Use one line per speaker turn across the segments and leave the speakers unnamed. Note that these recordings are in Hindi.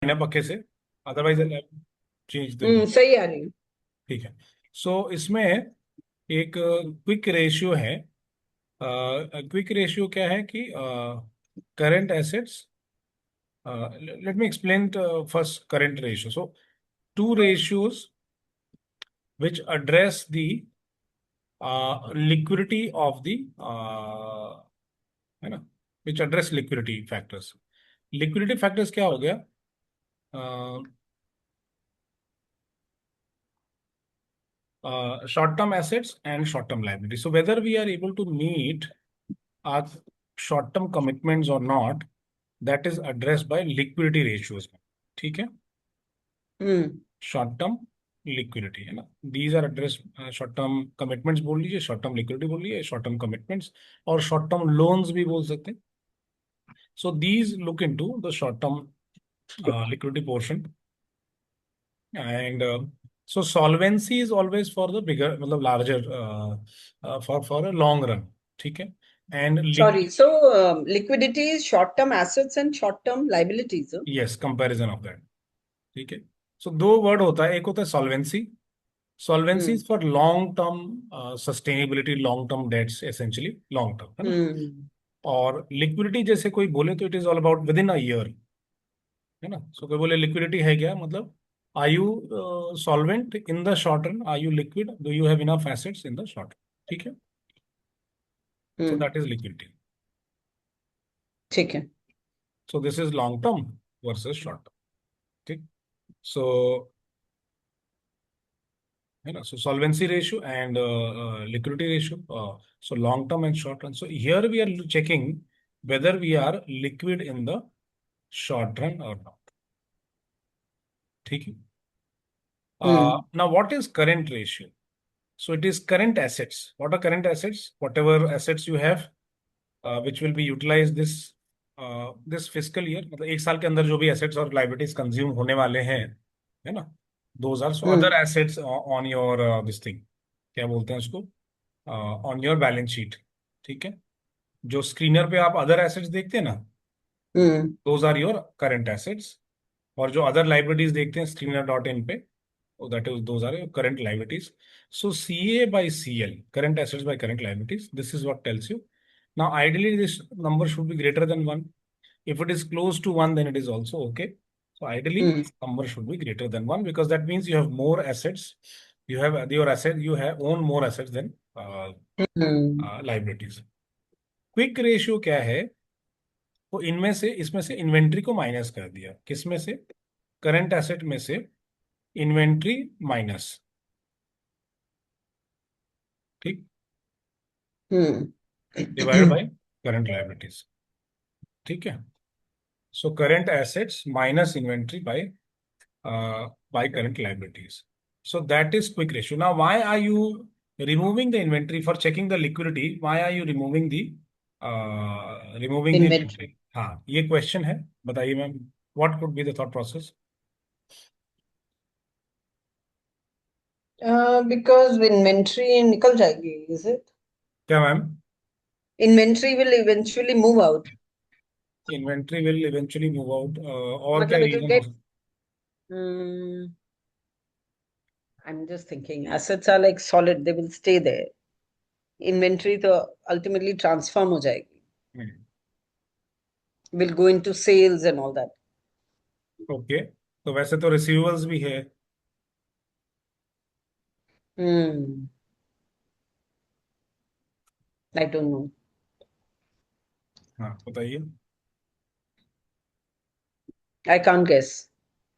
ना पक्के से, अदरवाइज चेंज द।
सही आ रही है।
ठीक है। सो इसमें एक क्विक रेशियो है। क्विक रेशियो क्या है कि current assets, let me explain first current ratio. So two ratios which address the liquidity of the है ना, which address liquidity factors. liquidity factors क्या हो गया? Short term assets and short term liabilities. So whether we are able to meet our short term commitments or not, that is addressed by liquidity ratios. ठीक है?
हम्म
शॉर्ट टर्म लिक्विडिटी है ना, these are address, short term commitments बोल लीजिए, शॉर्ट टर्म लिक्विडिटी बोल लीजिए, शॉर्ट टर्म कमिटमेंट्स, और शॉर्ट टर्म लोन्स भी बोल सकते हैं. So these look into the short term liquidity portion. And so solvency is always for the bigger, मतलब larger, for a long run. ठीक है. And
sorry, so liquidity is short term assets and short term liabilities.
yes, comparison of that. ठीक है. सो दो वर्ड होता है, एक होता है solvency. Solvency
hmm
is for long term sustainability, long term debts, essentially long term, है ना.
हम्म
और लिक्विडिटी जैसे कोई बोले तो it is all about within a year, है ना. सो कोई बोले लिक्विडिटी है क्या, मतलब are you solvent in the short run, are you liquid, do you have enough assets in the short. ठीक है. So
hmm
that is liquidity.
ठीक है।
So this is long term versus short term. ठीक. सो है ना, so solvency ratio and liquidity ratio, so long term and short run. So here we are checking whether we are liquid in the short run or not. ठीक है.
हम्म
Now what is current ratio? So it is current assets. What are current assets? Whatever assets you have, which will be utilized this fiscal year, मतलब एक साल के अंदर जो भी assets और liabilities consume होने वाले हैं, है ना, those are so other
hmm
assets on your this thing, क्या बोलते हैं उसको, ऑन योर बैलेंस शीट. ठीक है. जो स्क्रीनर पे आप अदर एसेट्स देखते हैं ना,
hmm
those are your current assets. और जो अदर लाइबिलिटीज देखते हैं स्क्रीनर डॉट इन पे, that is those are your current liabilities. So C A by C L, current assets by current liabilities, this is what tells you. Now ideally this number should be greater than 1. If it is close to 1, then it is also okay. So ideally,
hmm
this number should be greater than 1, because that means you have more assets. You have own more assets than
hmm
liabilities. Quick ratio क्या है? वो इनमें से, इसमें से इन्वेंट्री को माइनस कर दिया. किस में से? करंट एसेट में से इन्वेंट्री माइनस. ठीक.
हम्म
डिवाइडेड बाय करंट लायबिलिटीज. ठीक है. So current assets minus inventory by current liabilities. So that is quick ratio. Now, why are you removing the inventory for checking the liquidity? Why are you removing the
inventory.
inventory? हाँ, ये क्वेश्चन है. बताइए ma'am, what could be the thought process?
Because inventory निकल जाएगी, इज इट?
क्या ma'am?
Inventory will eventually move out.
Inventory will eventually move out, और क्या
मतलब इट विल
रीजन हो
गेट,
सकता?
I am just thinking assets are like solid, they will stay there. Inventory तो अल्टीमेटली ट्रांसफॉर्म हो जाएगी,
है?
Will go into sales and all that.
Okay. तो वैसे तो रिसीवेबल्स भी है.
Hmm I don't know.
हाँ, बताइए.
I can't guess.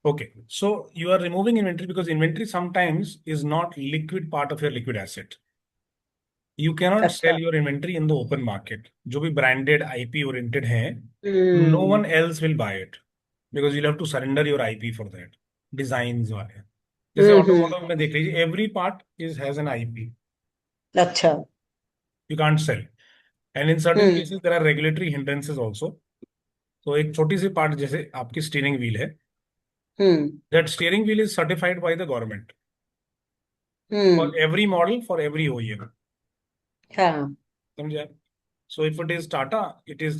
Okay, so you are removing inventory because inventory sometimes is not liquid part of your liquid asset. You cannot
अच्छा।
sell your inventory in the open market. जो भी branded IP oriented हैं, no
hmm
one else will buy it because you'll have to surrender your IP for that. Designs वाले, जैसे
हम्म।
ऑटोमोटिव में देख लीजिए, every part is has an IP.
अच्छा।
You can't sell. And in certain
hmm
cases there are regulatory hindrances also. तो एक छोटी सी पार्ट जैसे आपकी स्टीयरिंग व्हील है,
हम्म
that steering wheel is certified by the government for
hmm
every model, for every OEM.
हाँ।
समझे? So if it is Tata, it is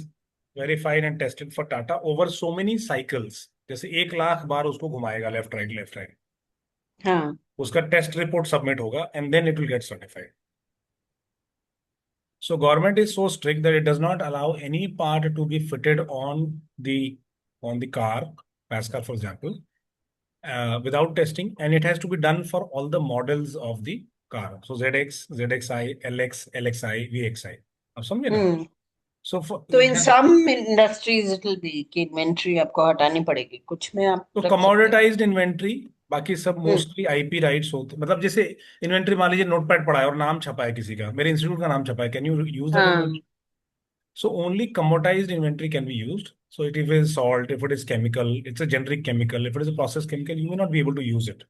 verified and tested for Tata over so many cycles. जैसे 1 लाख बार उसको घुमाएगा लेफ्ट राइट लेफ्ट राइट,
हाँ।
उसका टेस्ट रिपोर्ट सबमिट होगा and then it will get certified. So government is so strict that it does not allow any part to be fitted on the car, Pascal for example, without testing, and it has to be done for all the models of the car. So ZX, ZXI, LX, LXI, VXI. अब समझे ना?
हम्म।
So for
तो इन सम इंडस्ट्रीज इट विल बी कि इन्वेंट्री आपको हटानी पड़ेगी, कुछ में आप
तो
रख सकते हो।
कमोडिटाइज्ड इन्वेंट्री, बाकी सब
हम्म।
मोस्टली आईपी राइट्स होते, मतलब जैसे इन्वेंट्री मान लीजिए नोटपैड पड़ा है और नाम छपा है किसी का, मेरे इंस्टीट्यूट का नाम छपा है, कैन यू यूज दैट
हाँ।
Inventory? So only commoditized inventory can be used. So if it is salt, if it is chemical, it's a generic chemical. If it is a processed chemical, you may not be able to use it.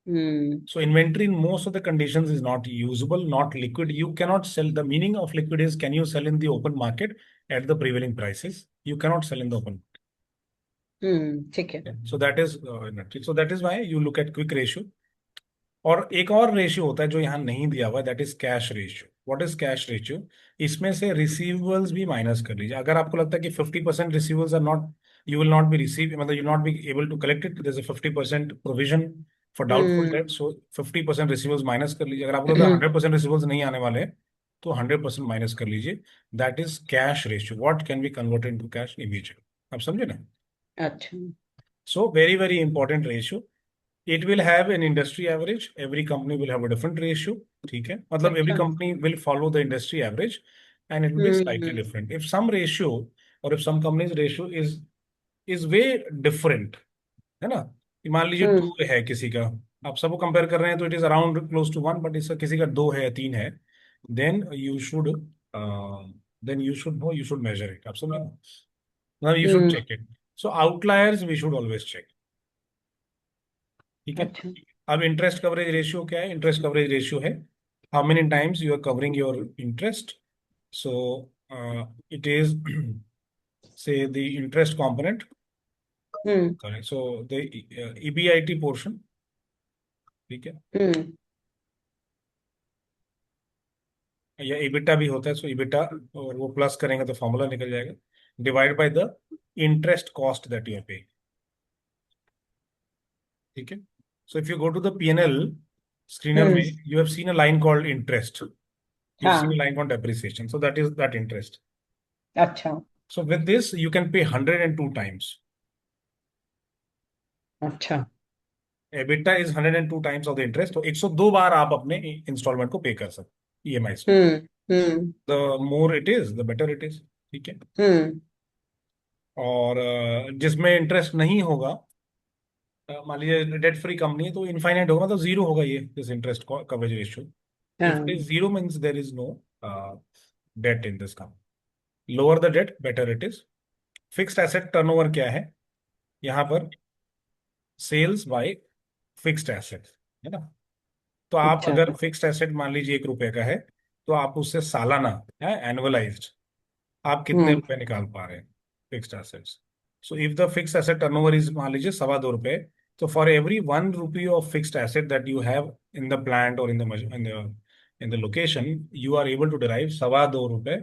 Hmm.
So inventory in most of the conditions is not usable, not liquid. You cannot sell. The meaning of liquid is can you sell in the open market at the prevailing prices? You cannot sell in the open.
ठीक है।
So that is inventory. So that is why you look at quick ratio. और एक और रेशियो होता है जो यहाँ नहीं दिया हुआ है, that is cash ratio. What is cash ratio? इसमें से रिसीवेबल्स भी माइनस कर लीजिए. अगर आपको लगता है कि 50% receivables are not, you will not be receive, मतलब you not be able to collect it, there is a 50% provision for doubtful
hmm.
Debt. So 50% receivables minus कर लीजिए. अगर आपको लगता है 100% रिसीवेबल्स नहीं आने वाले हैं, तो 100% माइनस कर लीजिए. That is cash ratio. What can be converted into cash immediately. आप समझे ना?
अच्छा।
So very very important ratio. It will have an industry average. Every company will have a different ratio. ठीक है, मतलब every
अच्छा।
company will follow the industry average, and it will be slightly
hmm.
different. If some ratio or if some company's ratio is way different, है ना, कि मान लीजिए
हम्म।
2 है किसी का, आप सबको कंपेयर कर रहे हैं तो it is around close to 1, but इसका किसी का 2 है, 3 है, then you should know, you should measure it. आप समझ, मतलब you should
hmm.
Check it. So outliers we should always check. ठीक है.
अच्छा।
अब इंटरेस्ट कवरेज रेशियो क्या है? इंटरेस्ट कवरेज रेशियो है how many times you are covering your interest. So it is say the interest component,
hmm.
Correct, so the EBIT portion. ठीक है,
हम्म।
या इबिटा भी होता है. सो इबिटा, और वो प्लस करेंगे तो फॉर्मूला निकल जाएगा, divide by the interest cost that you are paying. ठीक है. So if you go to the PNL screener में,
hmm.
You have seen a line called interest. You've seen a
हाँ।
line called depreciation. So that is that interest.
अच्छा।
So with this, you can pay 102 times.
अच्छा।
EBITDA is 102 times of the interest. तो 102 बार आप अपने इंस्टॉलमेंट को पे कर सकते EMI पे.
हम्म। हम्म।
The more it is, the better it is. ठीक है.
हम्म।
और जिसमें इंटरेस्ट नहीं होगा, मान लीजिए डेट फ्री कंपनी है, तो इनफाइनाइट होगा, मतलब जीरो होगा ये this interest coverage ratio. If it
हाँ।
Is zero means there is no debt in this company. Lower the debt better it is. Fixed asset turnover क्या है यहाँ पर? सेल्स बाय फिक्स्ड एसेट, है ना. तो आप
अच्छा।
अगर फिक्स्ड एसेट मान लीजिए 1 रुपए का है, तो आप उससे सालाना, है एनुअलाइज्ड, आप कितने
हम्म।
रुपए निकाल पा रहे हैं fixed assets. So if the fixed asset turnover is मान लीजिए 2.25 रुपए, तो for every 1 rupee of fixed asset that you have in the plant और in the location, you are able to derive 2.25 रुपए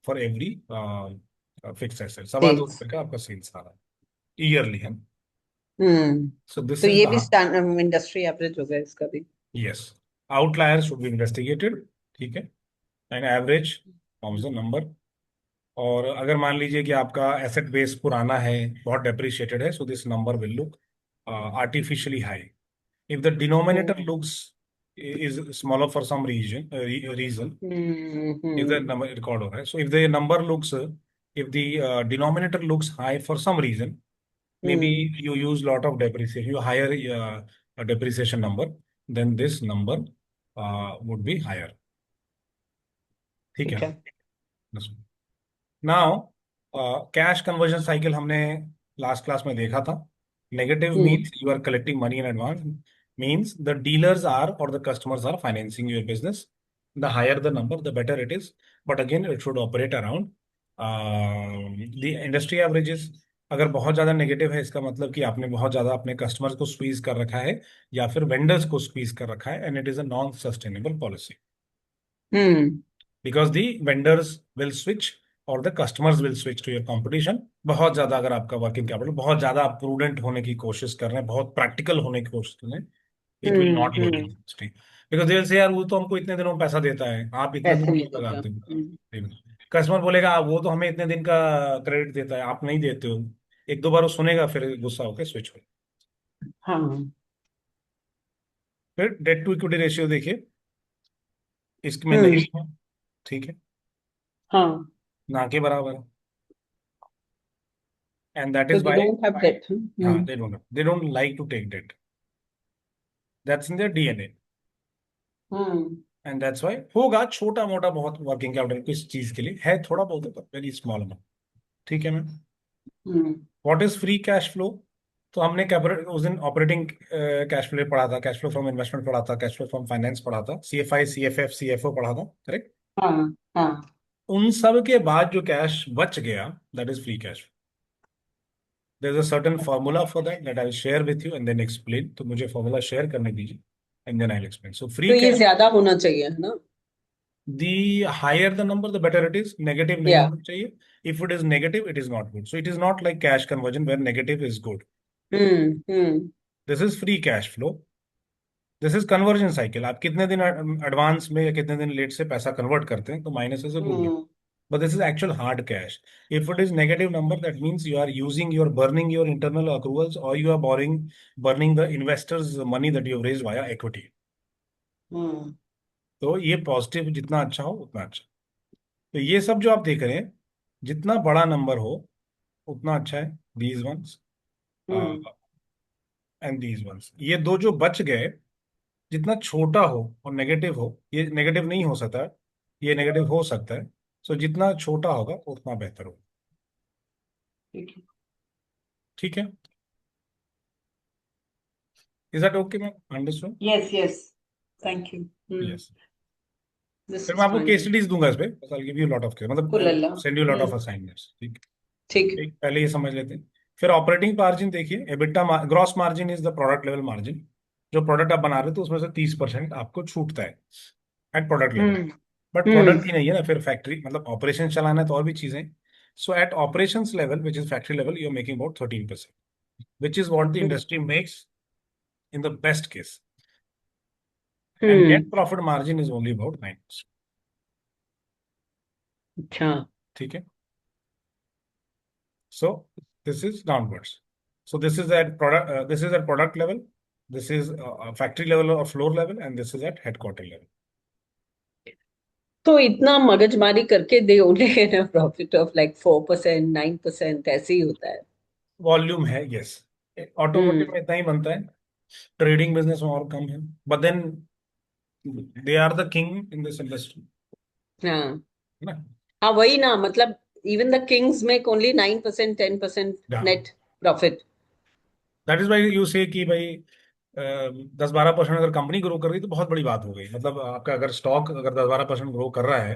फॉर एवरी फिक्स्ड एसेट. 2.25 रुपए
सेल्स।
का आपका सेल्स आ रहा है ईयरली है.
हम्म।
सो दिस
तो
इज
ये भी
द,
स्टैंडर्ड इंडस्ट्री एवरेज होगा इसका भी।
Yes, outliers should be investigated. ठीक है. And average forms the number. और अगर मान लीजिए कि आपका एसेट बेस पुराना है, बहुत डेप्रिशिएटेड है, so this number will look artificially high. If the denominator
hmm.
Looks is smaller for some reason, if the
hmm.
number record हो रहा है, so if the number looks if the denominator looks high for some reason, maybe
hmm.
you use lot of depreciation, you higher a depreciation number, then this number would be higher. ठीक है.
ठीक है।
नाउ कैश कन्वर्जन साइकिल हमने लास्ट क्लास में देखा था. Negative
hmm.
Means you are collecting money in advance, means the dealers are और the customers are financing your business. The higher the number the better it is, but again it should operate around the industry averages. अगर बहुत ज्यादा नेगेटिव है, इसका मतलब कि आपने बहुत ज्यादा अपने कस्टमर्स को स्क्वीज कर रखा है, या फिर वेंडर्स को स्क्वीज कर रखा है, and it is a non sustainable policy.
Hmm.
Because the vendors will switch और the customers will switch to your competition. बहुत ज्यादा अगर आपका वर्किंग कैपिटल, बहुत ज्यादा आप प्रूडेंट होने की कोशिश कर रहे हैं, बहुत प्रैक्टिकल होने की कोशिश कर रहे हैं, it will not work in
hmm.
Industry. Because they will say यार वो तो हमको इतने दिनों में पैसा देता है, आप इतना
ऐसे
दिन
नहीं
क्यों
होता।
लगाते हो? कस्टमर बोलेगा वो तो हमें इतने दिन का क्रेडिट देता है, आप नहीं देते हो। एक दो बार वो सुनेगा, फिर गुस्सा होकर स्विच हो।
हाँ।
फिर डेट टू इक्विटी रेशियो देखिए, इसमें
हम्म।
नहीं है, ठीक है,
हाँ।
ना के बराबर है। एंड दैट
तो
is
they
why,
don't have debt.
हाँ, they don't like to take debt, that's in their DNA.
Hmm.
And that's why होगा छोटा मोटा बहुत वर्किंग कैपिटल किस चीज के लिए है, थोड़ा बहुत वेरी स्मॉल अमाउंट, ठीक है ma'am.
Hmm.
What is free cash flow? तो हमने कैपिटल उस दिन ऑपरेटिंग कैश फ्लो पढ़ा था, कैश फ्लो फ्रॉम इन्वेस्टमेंट पढ़ा था, कैश फ्लो फ्रॉम फाइनेंस पढ़ा था, सीएफआई सीएफएफ सीएफओ पढ़ा था, करेक्ट?
हाँ। हाँ।
उन सब के बाद जो कैश बच गया, that is free cash. There is a certain formula for that I will share with you and then explain. तो मुझे फार्मूला शेयर करने दीजिए and then I will explain. So free
तो ये
कैश,
ज्यादा होना चाहिए, है ना?
the higher the number the better it is, negative नहीं
या।
होना चाहिए। If it is negative it is not good, so it is not like cash conversion where negative is good.
Hmm.
This is free cash flow, this is conversion cycle। आप कितने दिन एडवांस में या कितने दिन लेट से पैसा कन्वर्ट करते हैं, तो minus is a good number.
Hmm.
But this is actual hard cash. If it is negative number, that means you are using, you are burning your internal accruals, or you are burning the investors money that you have raised via equity।
हम्म।
तो ये पॉजिटिव जितना अच्छा हो उतना अच्छा। तो ये सब जो आप देख रहे हैं, जितना बड़ा नंबर हो उतना अच्छा है, these once
hmm.
And these once. ये दो जो बच गए, जितना छोटा हो और नेगेटिव हो, ये नेगेटिव नहीं हो सकता, ये नेगेटिव हो सकता है। सो जितना छोटा होगा उतना बेहतर होगा,
ठीक है।
ठीक है। Is that okay ma'am, understood?
Yes yes. Thank you.
Yes.
This
फिर मैं
इज
आपको केस
फाइन।
स्टडीज दूंगा इस पे, बस I give you lot of case, मतलब
कुलल्ला।
Send you lot of assignments, ठीक।
ठीक।
एक पहले ये समझ लेते हैं। फिर ऑपरेटिंग मार्जिन देखिए, EBITDA gross margin is the product level margin. जो प्रोडक्ट आप बना रहे हो तो उसमें से 30% आपको छूटता है at product level.
Hmm.
But
hmm.
Product ही नहीं है ना, फिर फैक्ट्री मतलब ऑपरेशन चलाना है तो और भी चीजें। So at operation level which is factory level, you are making about 13%, which is what the
hmm.
Industry makes in the best case. And
hmm.
Net profit margin is only about 9%,
अच्छा।
ठीक है। So this is downwards. So this is at product. This is at product level. This is factory level or floor level, and this is at headquarter level.
तो इतना मगजमारी करके they only get a profit of like 4%, 9%, ऐसे ही होता है।
वॉल्यूम है, यस। ऑटोमोटिव
हम्म।
में इतना ही बनता है, ट्रेडिंग बिजनेस में और कम है, but then they are the king in this industry,
हाँ।
है ना?
हाँ वही ना, मतलब even the kings make only 9%, 10% net profit.
That is why you say कि भाई 10-12% अगर कंपनी ग्रो कर रही है तो बहुत बड़ी बात हो गई। मतलब आपका अगर स्टॉक अगर 10-12% ग्रो कर रहा है,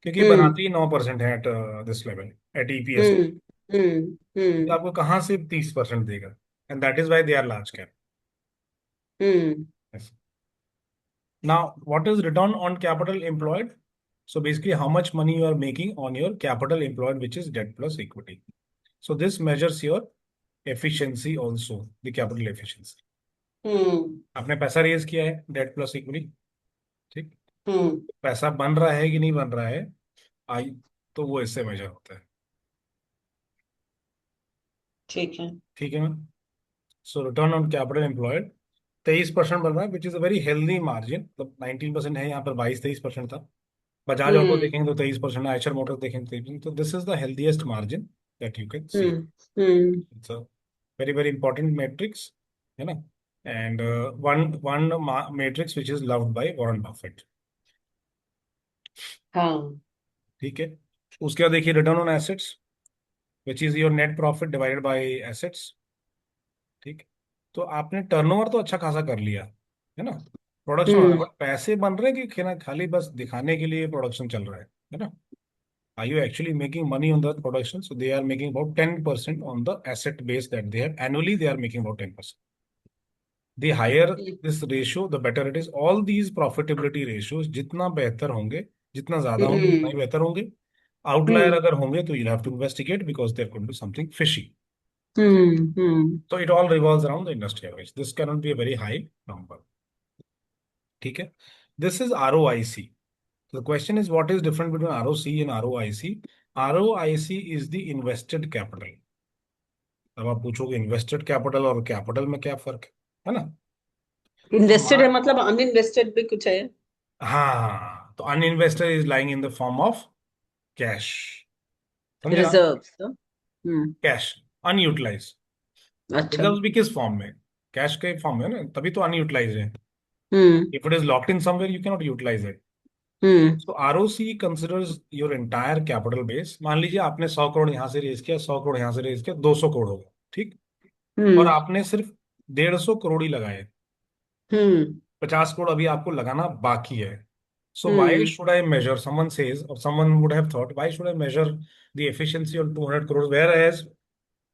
क्योंकि ये
हम्म।
बनाते ही 9% है at this level, at EPS.
Hmm.
तो आपको कहाँ से 30% देगा? And that is why they are large cap.
Hmm.
Now, what is return on capital employed? So basically, how much money you are making on your capital employed, which is debt plus equity. So this measures your efficiency also, the capital efficiency.
हम्म।
आपने पैसा रेज किया है, डेट प्लस इक्विटी, ठीक।
हम्म।
पैसा बन रहा है कि नहीं बन रहा है, आई, तो वो इससे मेजर होता है,
ठीक है।
ठीक है ma'am. So return on capital employed 23% बन रहा है, which is a very healthy margin. मतलब 19% है यहाँ पर, 22-23% था। बजाज ऑटो
हम्म।
देखेंगे तो 23% है, आयशर मोटर्स देखेंगे तो 23%। तो this is the healthiest margin that you can see.
Hmm. Hmm.
It's a very very important matrix, है ना? And one one matrix which is loved by Warren Buffett,
हाँ।
ठीक है। उसके बाद देखिए return on assets, which is your net profit divided by assets, ठीक। तो आपने टर्नओवर तो अच्छा खासा कर लिया, है ना? प्रोडक्शन हो रहा है,
हम्म।
बट पैसे बन रहे हैं कि खाली बस दिखाने के लिए प्रोडक्शन चल रहा है ना? Are you actually making money on the production? So they are making about 10% on the asset base that they have. Annually, they are making about 10%. The higher this ratio, the better it is. All these profitability ratios जितना बेहतर होंगे, जितना ज्यादा होंगे उतना
हम्म।
ही बेहतर होंगे। आउटलायर
हम्म
अगर होंगे तो you'll have to investigate because there could be something fishy.
Hmm.
So it all revolves around the industry average. This cannot be a very high number. ठीक है. This is ROIC. So the question is what is different between ROC and ROIC? ROIC is the invested capital. अब आप पूछोगे इन्वेस्टेड कैपिटल और कैपिटल में क्या फर्क है ना? तो
इन्वेस्टेड है मतलब अनइन्वेस्टेड भी कुछ है?
हाँ, तो uninvested is lying in the form of cash. समझे आप?
रिजर्व्स? हम्म।
Cash unutilize.
अच्छा।
रिजर्व भी किस फॉर्म में? कैश के फॉर्म में ना, तभी तो अनयूटिलाइज है.
Hmm
if it is locked in somewhere you cannot utilize it.
Hmm
तो ROC considers your entire capital base. मान लीजिए आपने 100 करोड़ यहां से रेज किया, 100 करोड़ यहां से रेज किया, 200 करोड़ हो गया. ठीक. और
हम्म
आपने सिर्फ 150 करोड़ ही लगाए.
हम्म
50 करोड़ अभी आपको लगाना बाकी है. So why
hmm
should I measure? Someone says, or someone would have thought, why should I measure the efficiency on 200 crores? Whereas,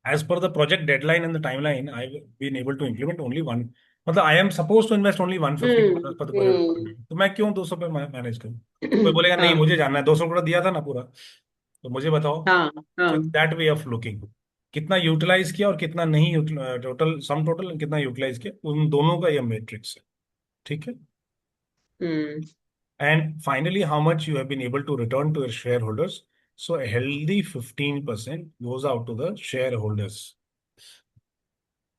as per the project deadline and the timeline, I've been able to implement only one. मतलब I am supposed to invest only 150 crores पर the project.
हम्म
तो मैं क्यों 200 पे मैनेज करूँ? कोई बोलेगा नहीं,
हाँ
मुझे जानना है, 200 करोड़ दिया था ना पूरा. तो मुझे बताओ.
हाँ हाँ।
So it's that way of looking. कितना यूटिलाइज किया और कितना नहीं, टोटल सम टोटल कितना यूटिलाइज किया, उन दोनों का यह मैट्रिक्स है. ठीक है.
हम्म
And finally, how much you have been able to return to your shareholders. So a healthy 15% goes out to the shareholders,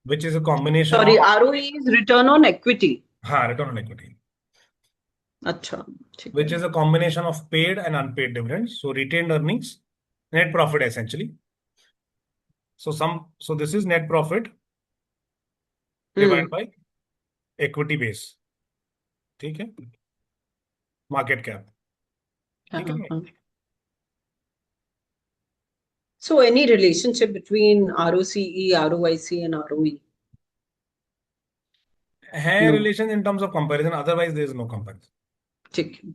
which is a combination
sorry,
of,
ROE is return on equity?
हाँ, return on equity,
अच्छा, ठीक है।
which is a combination of paid and unpaid dividends. So retained earnings, net profit essentially. So this is net profit divided
hmm.
by equity base. ठीक है. Market cap.
हाँ
ठीक है.
हाँ। So any relationship between ROCE, ROIC and ROE?
है
no.
Relation in terms of comparison, otherwise there is no comparison.
ठीक है।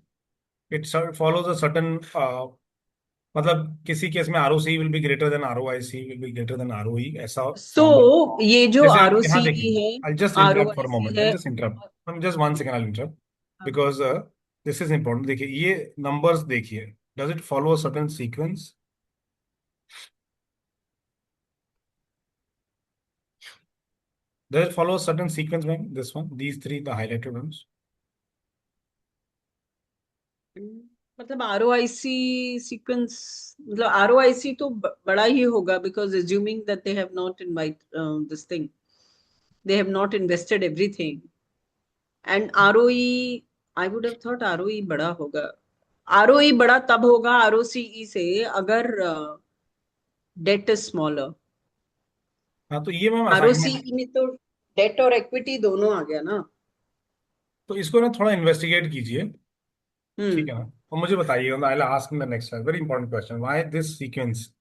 इट follows a certain मतलब किसी केस में ROC will be greater than ROIC will be greater than ROE, ऐसा
सो
फॉर्मूला.
ये जो
जैसे आप यहाँ
आरओसीई
देखिए.
है,
I just interrupt for a
ROIC
moment, I
है,
just interrupt just 1 second, I interrupt
हाँ,
बिकॉज दिस इज इंपॉर्टेंट. देखिए ये नंबर्स देखिए. Does it follow a certain sequence? Does it follow a certain sequence ma'am? This one, these three the highlighted ones.
मतलब आरओआईसी सीक्वेंस, मतलब आरओआईसी तो बड़ा ही होगा, because assuming that they have not invite this thing, they have not invested everything. And ROE, I would have thought ROE बड़ा होगा. ROE बड़ा तब होगा ROCE से अगर डेट इज स्मॉलर.
हाँ, तो ये मैम असाइनमेंट.
ROCE में तो डेट और इक्विटी दोनों आ गया ना.
तो इसको ना थोड़ा इन्वेस्टिगेट कीजिए. ठीक
हम्म
है ना? और मुझे बताइए, I will ask in the next, very important question, why this sequence?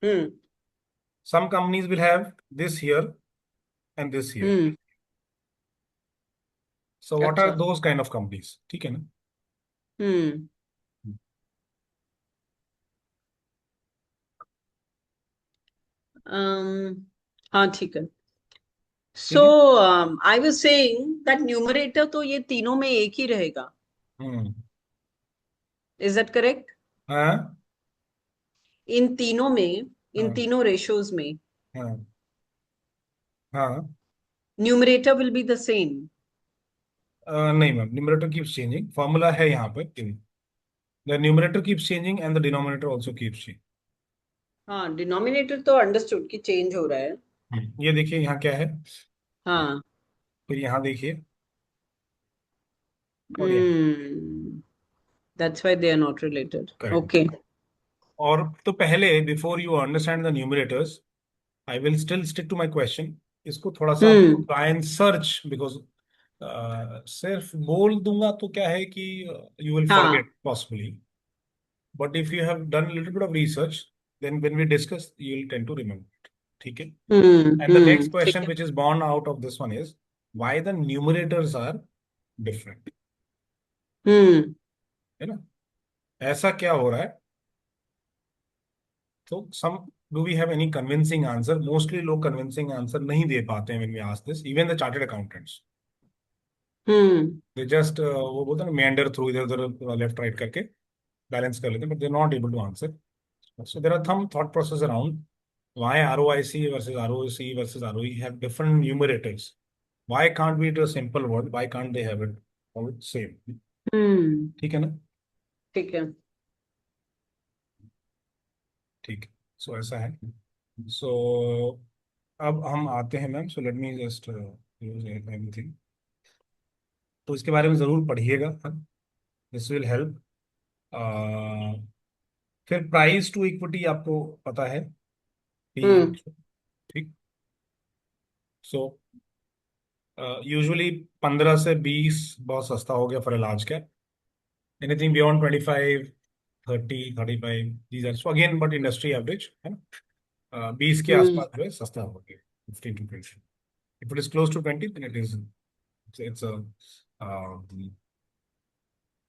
Hmm
Some companies will have this here and this here.
Hmm.
So what are
अच्छा।
those kind of companies? ठीक है ना?
हम्म हाँ ठीक है. सो
ठीक है.
I was saying that numerator तो ये तीनों में एक ही रहेगा.
हम्म.
Is that correct?
हाँ
इन तीनों में, इन
हाँ
तीनों रेशोज में
हाँ हाँ.
Numerator will be the same.
नहीं ma'am, numerator keeps changing. Formula है यहाँ पे. The numerator keeps changing and the denominator also keeps changing.
हाँ, डिनोमिनेटर तो अंडरस्टूड कि चेंज हो रहा है.
ये देखिए यहाँ क्या है.
हाँ.
फिर यहाँ देखिए. और यहाँ.
Hmm. That's why they are not related.
Correct.
Okay.
और तो पहले, before you understand the numerators, I will still stick to my question. इसको थोड़ा सा आपको
hmm
try and search, because सिर्फ बोल दूंगा तो क्या है कि यू विल
हाँ.
Forget possibly. But if you have done little bit of research, then when we discuss you will tend to remember. ठीक है. एंड द नेक्स्ट
ठीक
क्वेश्चन
है.
Which is born out of this one is why the numerators are different.
Hmm
है ना? ऐसा क्या हो रहा है? तो some, do we have any convincing answer? Mostly लोग कन्विंसिंग आंसर नहीं दे पाते हैं when we ask this, even the chartered accountants.
Hmm
they just वो बोलते हैं ना, मेंडर थ्रू, इधर उधर लेफ्ट राइट करके. बैलेंस कर लेते हैं, but they not able to answer. So there are some thought process around why ROIC versus ROC versus ROE have different numerators. Why can't we do a simple word? Why can't they have it all same?
हम्म.
ठीक है ना?
ठीक है.
ठीक है. सो ऐसा है. सो अब हम आते हैं ma'am. So let me just use everything. तो इसके बारे में जरूर पढ़िएगा. This will help. फिर प्राइस टू इक्विटी आपको पता है.
हम्म.
ठीक. सो यूजुअली 15 से 20 बहुत सस्ता हो गया for a large cap. Anything beyond 25, 30, 35, these are so again but industry average है ना. 20 के
हम्म.
आसपास जो है सस्ता हो गया. 15 to 20. If it is close to 20 then it is it's a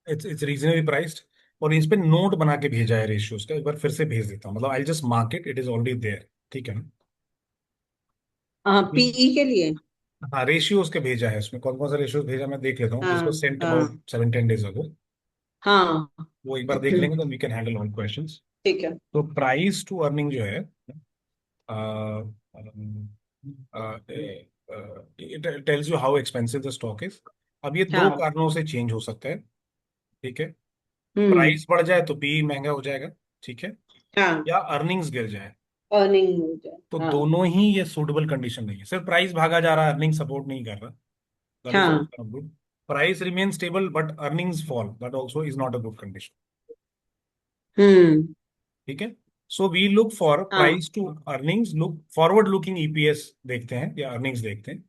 it's reasonably priced. और इस पे नोट बना के भेजा है रेशियोज का. एक बार फिर से भेज देता हूँ. मतलब I just market it is already there. ठीक है ना.
हाँ, पीई के लिए.
हाँ रेशियोज के भेजा है. उसमें कौन कौन सा रेशियोज भेजा मैं देख लेता हूँ. दिस
हाँ.
वाज सेंट
हाँ.
About 7-10 days ago.
हाँ.
वो एक बार देख लेंगे तो we can handle all questions.
ठीक है.
तो प्राइस टू अर्निंग जो है it tells you how expensive the stock is. अब ये दो
हाँ.
कारणों से चेंज हो सकता है. ठीक है.
हम्म.
प्राइस बढ़ जाए तो पी महंगा हो जाएगा. ठीक है.
हाँ.
या अर्निंग्स गिर जाए.
अर्निंग हो जाए.
तो
हाँ.
दोनों ही ये सूटेबल कंडीशन नहीं है. सिर्फ प्राइस भागा जा रहा है, अर्निंग सपोर्ट नहीं कर रहा. दैट इज
हाँ.
Also not good. Price remain stable but earnings fall. That also is not a good condition.
Hmm.
ठीक है. सो वी लुक फॉर
हाँ.
Price to earnings. Look forward looking EPS देखते हैं या अर्निंग्स देखते हैं.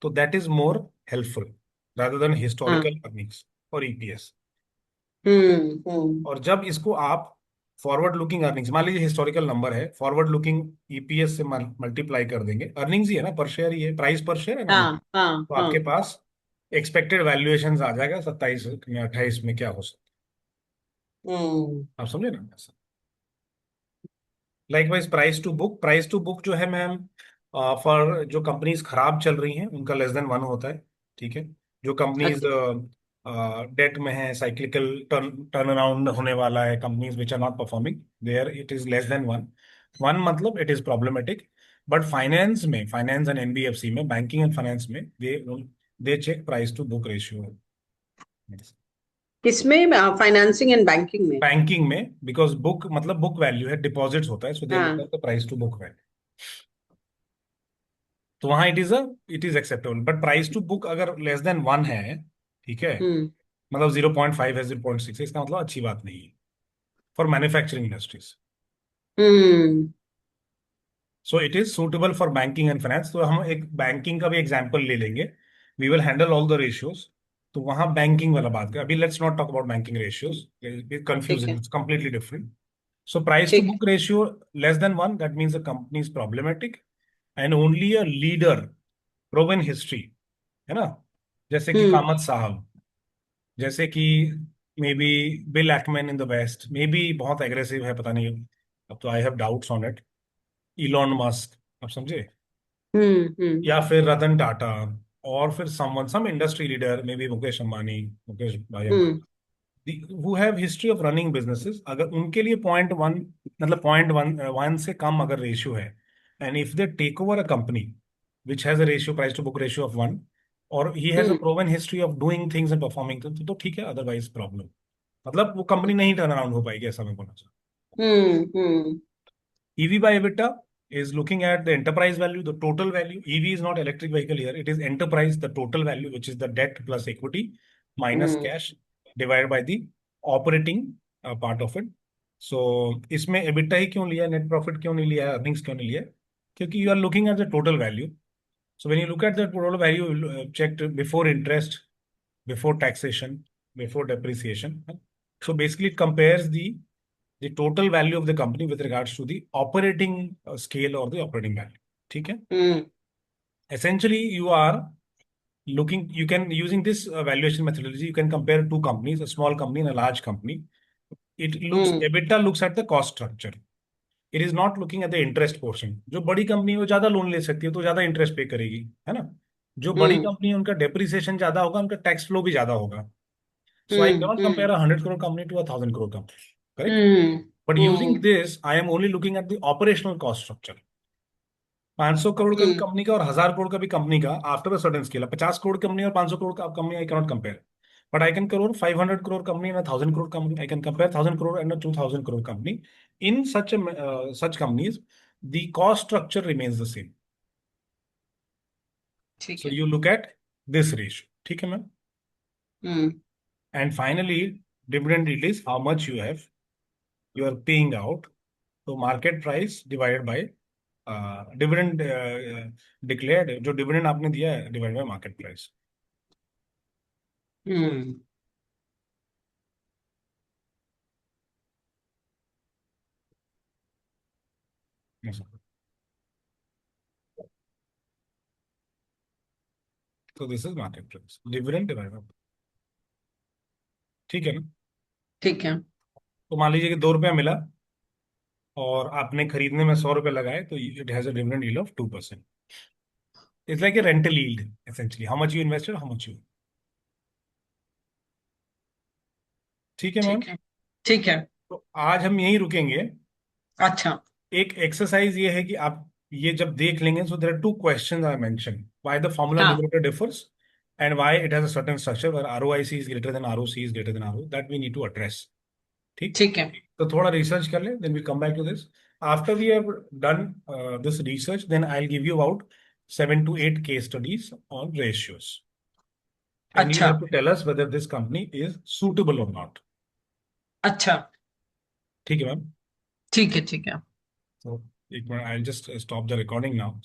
तो that is more helpful rather than
हाँ.
हिस्टोरिकल अर्निंग्स और ईपीएस.
हम्म. हम्म.
और जब इसको आप फॉरवर्ड लुकिंग अर्निंग्स मान लीजिए हिस्टोरिकल नंबर है, फॉरवर्ड लुकिंग ईपीएस से मल्टीप्लाई कर देंगे. अर्निंग्स ही है ना, पर शेयर ही है, प्राइस पर शेयर है ना.
हाँ. हाँ.
तो
हाँ.
आपके पास एक्सपेक्टेड वैल्यूएशन आ जाएगा 27 या 28 में क्या हो सकता
हम्म.
है. आप समझे ना ऐसा. लाइकवाइज प्राइस टू बुक जो है मैम फॉर जो कंपनीज खराब चल रही हैं उनका लेस देन 1 होता है. ठीक है. जो कंपनीज
अच्छा.
डेट में है, साइक्लिकल टर्न अराउंड होने वाला है, companies which are not performing, there it is less than 1. 1 मतलब it is problematic. But finance में, फाइनेंस एंड एनबीएफसी में, बैंकिंग एंड फाइनेंस में they check price to book ratio.
किसमें? फाइनेंसिंग एंड बैंकिंग में.
बैंकिंग में बिकॉज बुक मतलब बुक वैल्यू है, डिपॉजिट्स होता है, सो दे लुक
हाँ.
At the price to book value. तो वहां it is acceptable. But price to book अगर लेस देन 1 है, ठीक है,
हम्म.
मतलब 0.5 है, 0.6 है, इसका मतलब अच्छी बात नहीं है for manufacturing industries.
Hmm.
So it is suitable for banking and finance. तो हम एक बैंकिंग का भी एग्जांपल ले लेंगे. We will handle all the ratios. तो वहां बैंकिंग वाला बात करें. अभी let's not talk about banking ratios,
ठीक
कंफ्यूजिंग,
है.
It's completely different. So price to
ठीक है.
book ratio less than 1, that means the company is problematic and only a leader, proven history, है ना. जैसे कि
हम्म.
कामत साहब, जैसे कि maybe Bill Ackman in the west, maybe बहुत एग्रेसिव है, पता नहीं. अब तो I have doubts on it. Elon Musk, आप समझे.
हम्म. हम्म.
या फिर रतन टाटा. और फिर someone some industry leader, may be Mukesh Ambani, Mukesh bhai
hmm.
Ambani, who have history of running businesses. अगर उनके लिए 0.1 मतलब 0.1 से कम अगर रेशियो है, and if they take over a company which has a ratio, price to book ratio of 1, और he has a
hmm.
Proven history of doing things and performing, तो ठीक है. Otherwise problem. मतलब वो कंपनी नहीं टर्न अराउंड हो पाएगी, ऐसा मैं बोलना चाहता
हम्म. हम्म.
हूँ. EV by EBITDA is looking at the enterprise value, the total value. EV is not electric vehicle here. It is enterprise, the total value, which is the debt plus equity minus
hmm.
cash divided by the operating part of it. So इसमें EBITDA ही क्यों लिया, नेट प्रॉफिट क्यों नहीं लिया, अर्निंग्स क्यों नहीं लिया? क्योंकि you are looking at the total value. So when you look at the total value, checked before interest, before taxation, before depreciation. So basically, it compares the total value of the company with regards to the operating scale or the operating value. ठीक है.
हम्म.
Essentially, you are looking. You can using this valuation methodology. You can compare two companies, a small company and a large company. It looks
hmm.
EBITDA looks at the cost structure. It is not looking at the interest portion. जो बड़ी कंपनी है वो ज्यादा लोन ले सकती है तो ज्यादा इंटरेस्ट पे करेगी, है ना. जो बड़ी
हम्म.
कंपनी है उनका डेप्रिसिएशन ज्यादा होगा, उनका टैक्स फ्लो भी ज्यादा होगा. So I cannot compare
Hmm.
a 100 crore company to a 1,000 crore company. Correct?
Hmm.
But using
Hmm.
this, I am only looking at the operational cost structure. 500 crore का भी
Hmm.
कंपनी का और 1,000 करोड़ का भी कंपनी का after a certain scale, 50 crore company और 500 करोड़ का company I cannot compare. But I can compare 500 crore company and a 1,000 crore company. I can compare 1,000 crore and a 2,000 crore company. In such companies, the cost structure remains the same.
ठीक
So
है.
you look at this ratio. ठीक है ma'am.
Hmm.
And finally, dividend yield is how much you are paying out. So market price divided by dividend declared, जो dividend आपने दिया है divided by market price.
Hmm.
Yes, sir. So this is market price. Dividend divided by. ठीक है ना.
ठीक है.
तो मान लीजिए कि 2 रुपया मिला और आपने खरीदने में 100 रुपये लगाए, तो it has a dividend yield of 2%. It's like a rental yield essentially, how much you invested, how much you. ठीक है मैम.
ठीक है. ठीक है.
तो आज हम यहीं रुकेंगे.
अच्छा.
एक एक्सरसाइज ये है कि आप ये जब देख लेंगे, so there are 2 questions I mention, why the formula
हाँ.
Numerator differs and why it has a certain structure where ROIC is greater than ROC is greater than RO, that we need to address. ठीक.
ठीक है.
तो थोड़ा रिसर्च कर ले, then we come back to this. After we have done this research, then I will give you about 7 to 8 case studies on ratios, and you
अच्छा.
have to tell us whether this company is suitable or not.
अच्छा.
ठीक है मैम.
ठीक है. ठीक है.
So एक minute, I just stop the recording now.